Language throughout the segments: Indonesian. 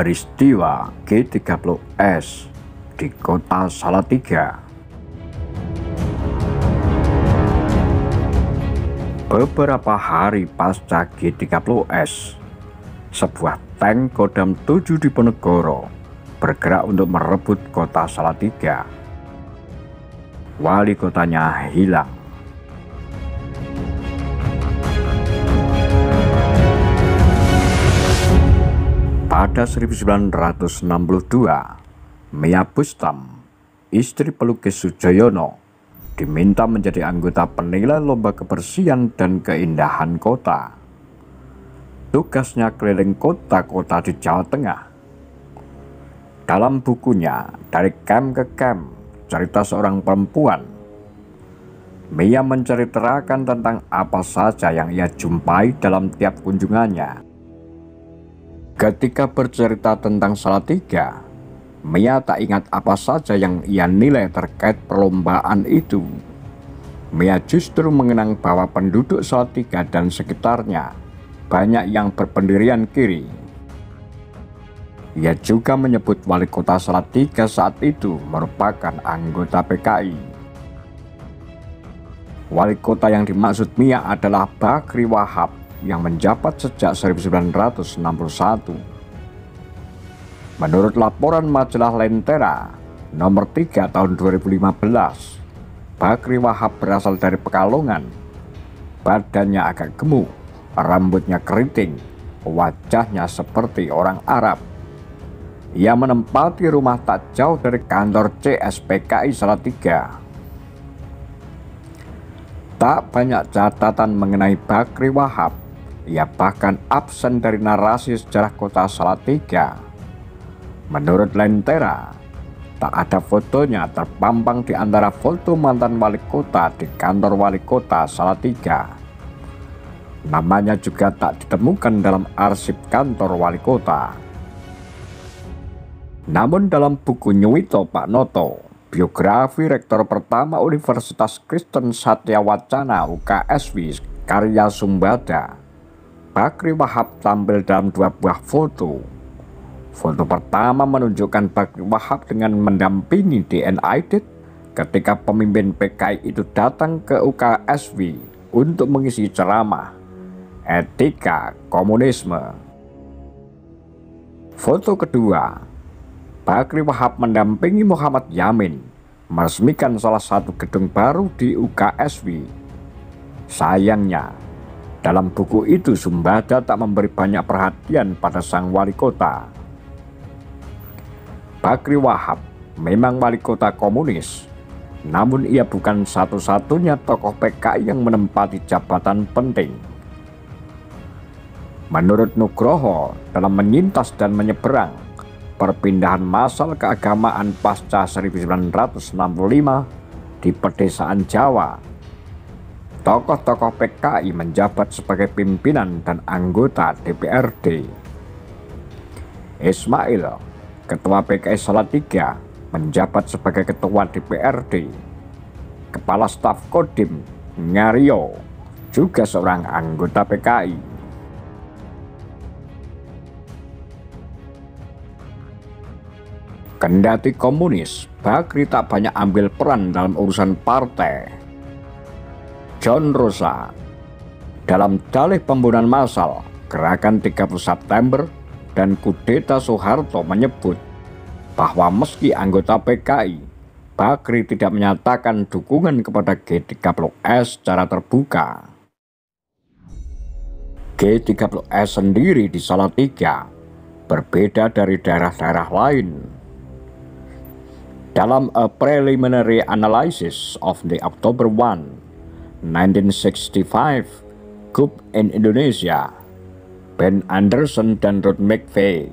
Peristiwa G30S di kota Salatiga. Beberapa hari pasca G30S, sebuah tank Kodam 7 Diponegoro bergerak untuk merebut kota Salatiga. Wali kotanya hilang. Pada 1962, Mia Bustam, istri pelukis Sujoyono, diminta menjadi anggota penilai lomba kebersihan dan keindahan kota. Tugasnya keliling kota-kota di Jawa Tengah. Dalam bukunya Dari Camp ke Camp, cerita seorang perempuan, Mia menceritakan tentang apa saja yang ia jumpai dalam tiap kunjungannya. Ketika bercerita tentang Salatiga, Mia tak ingat apa saja yang ia nilai terkait perlombaan itu. Mia justru mengenang bahwa penduduk Salatiga dan sekitarnya banyak yang berpendirian kiri. Ia juga menyebut wali kota Salatiga saat itu merupakan anggota PKI. Wali kota yang dimaksud Mia adalah Bakri Wahab yang menjabat sejak 1961. Menurut laporan majalah Lentera nomor 3 tahun 2015, Bakri Wahab berasal dari Pekalongan. Badannya agak gemuk, rambutnya keriting, wajahnya seperti orang Arab. Ia menempati rumah tak jauh dari kantor CSPKI Salatiga. Tak banyak catatan mengenai Bakri Wahab. Ia bahkan absen dari narasi sejarah kota Salatiga. Menurut Lentera, tak ada fotonya terpampang di antara foto mantan wali kota di kantor wali kota Salatiga. Namanya juga tak ditemukan dalam arsip kantor wali kota. Namun dalam buku Nyuwito Pak Noto, biografi rektor pertama Universitas Kristen Satya Wacana UKSW karya Sumbada, Bakri Wahab tampil dalam dua buah foto. Foto pertama menunjukkan Bakri Wahab dengan mendampingi DN Aidit ketika pemimpin PKI itu datang ke UKSW untuk mengisi ceramah etika komunisme. Foto kedua, Bakri Wahab mendampingi Muhammad Yamin meresmikan salah satu gedung baru di UKSW. Sayangnya, dalam buku itu Sumbada tak memberi banyak perhatian pada sang wali kota. Bakri Wahab memang wali kota komunis, namun ia bukan satu-satunya tokoh PKI yang menempati jabatan penting. Menurut Nugroho, dalam menyintas dan menyeberang perpindahan massal keagamaan pasca 1965 di pedesaan Jawa, tokoh-tokoh PKI menjabat sebagai pimpinan dan anggota DPRD. Ismail, ketua PKI Salatiga, menjabat sebagai ketua DPRD. Kepala Staf Kodim, Ngario, juga seorang anggota PKI. Kendati komunis, Bakri tak banyak ambil peran dalam urusan partai. John Rosa, dalam dalih pembunuhan massal Gerakan 30 September dan kudeta Soeharto menyebut bahwa meski anggota PKI, Bakri tidak menyatakan dukungan kepada G30S secara terbuka. G30S sendiri di Salatiga berbeda dari daerah-daerah lain. Dalam A Preliminary Analysis of the October 1, 1965 Coup in Indonesia, Ben Anderson dan Ruth McVeigh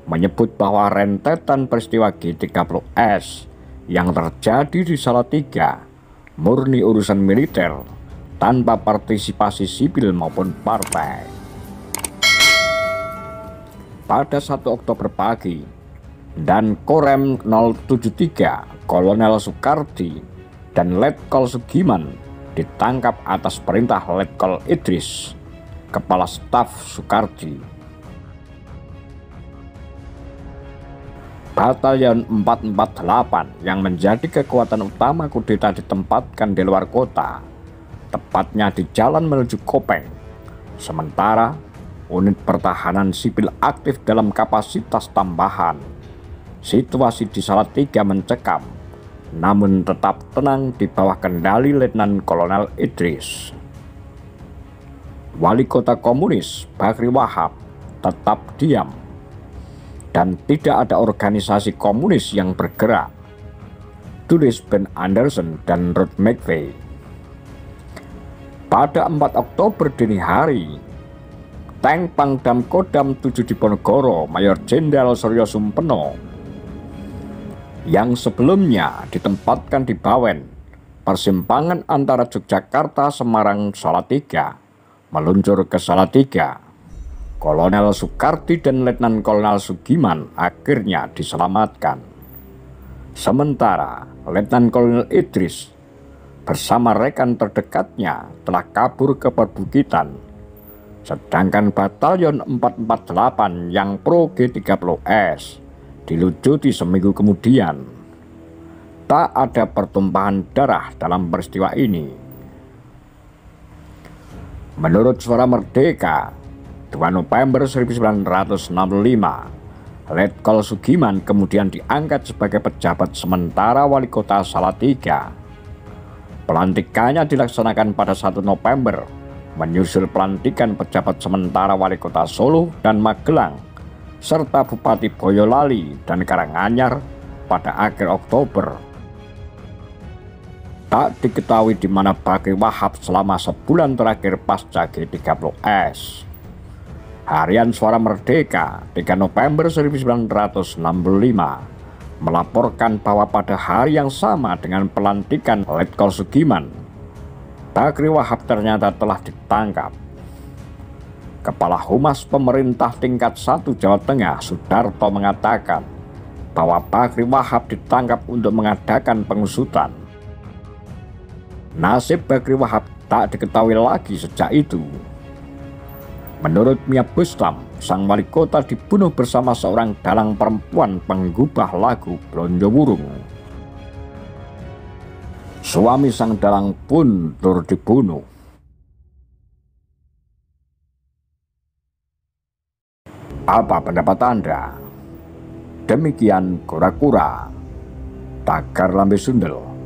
menyebut bahwa rentetan peristiwa G30S yang terjadi di Salatiga murni urusan militer tanpa partisipasi sipil maupun partai. Pada 1 Oktober pagi, dan Korem 073 Kolonel Soekardi dan Letkol Sugiman ditangkap atas perintah Letkol Idris, Kepala Staf Soekardi. Batalion 448 yang menjadi kekuatan utama kudeta ditempatkan di luar kota, tepatnya di jalan menuju Kopeng. Sementara unit pertahanan sipil aktif dalam kapasitas tambahan. Situasi di Salatiga mencekam, namun tetap tenang di bawah kendali Letnan Kolonel Idris. Wali kota komunis Bakri Wahab tetap diam, dan tidak ada organisasi komunis yang bergerak, tulis Ben Anderson dan Ruth McVeigh. Pada 4 Oktober dini hari, tank Pangdam Kodam 7 Diponegoro Mayor Jenderal Suryo Sumpeno yang sebelumnya ditempatkan di Bawen, persimpangan antara Yogyakarta, Semarang, Salatiga, meluncur ke Salatiga. Kolonel Soekardi dan Letnan Kolonel Sugiman akhirnya diselamatkan. Sementara Letnan Kolonel Idris bersama rekan terdekatnya telah kabur ke perbukitan. Sedangkan Batalion 448 yang pro G30S dilucuti seminggu kemudian. Tak ada pertumpahan darah dalam peristiwa ini. Menurut Suara Merdeka, 2 November 1965, Letkol Sugiman kemudian diangkat sebagai pejabat sementara wali kota Salatiga. Pelantikannya dilaksanakan pada 1 November, menyusul pelantikan pejabat sementara wali kota Solo dan Magelang, serta Bupati Boyolali dan Karanganyar pada akhir Oktober. Tak diketahui di mana Bakri Wahab selama sebulan terakhir pasca G30S. Harian Suara Merdeka 3 November 1965 melaporkan bahwa pada hari yang sama dengan pelantikan Letkol Sugiman, Bakri Wahab ternyata telah ditangkap. Kepala Humas Pemerintah tingkat 1 Jawa Tengah Sudarto mengatakan bahwa Bakri Wahab ditangkap untuk mengadakan pengusutan. Nasib Bakri Wahab tak diketahui lagi sejak itu. Menurut Mia Bustam, sang wali kota dibunuh bersama seorang dalang perempuan penggubah lagu Blonjo Wurung. Suami sang dalang pun turut dibunuh. Apa pendapat Anda? Demikian Kura-Kura, Tagar Lambe Sundel.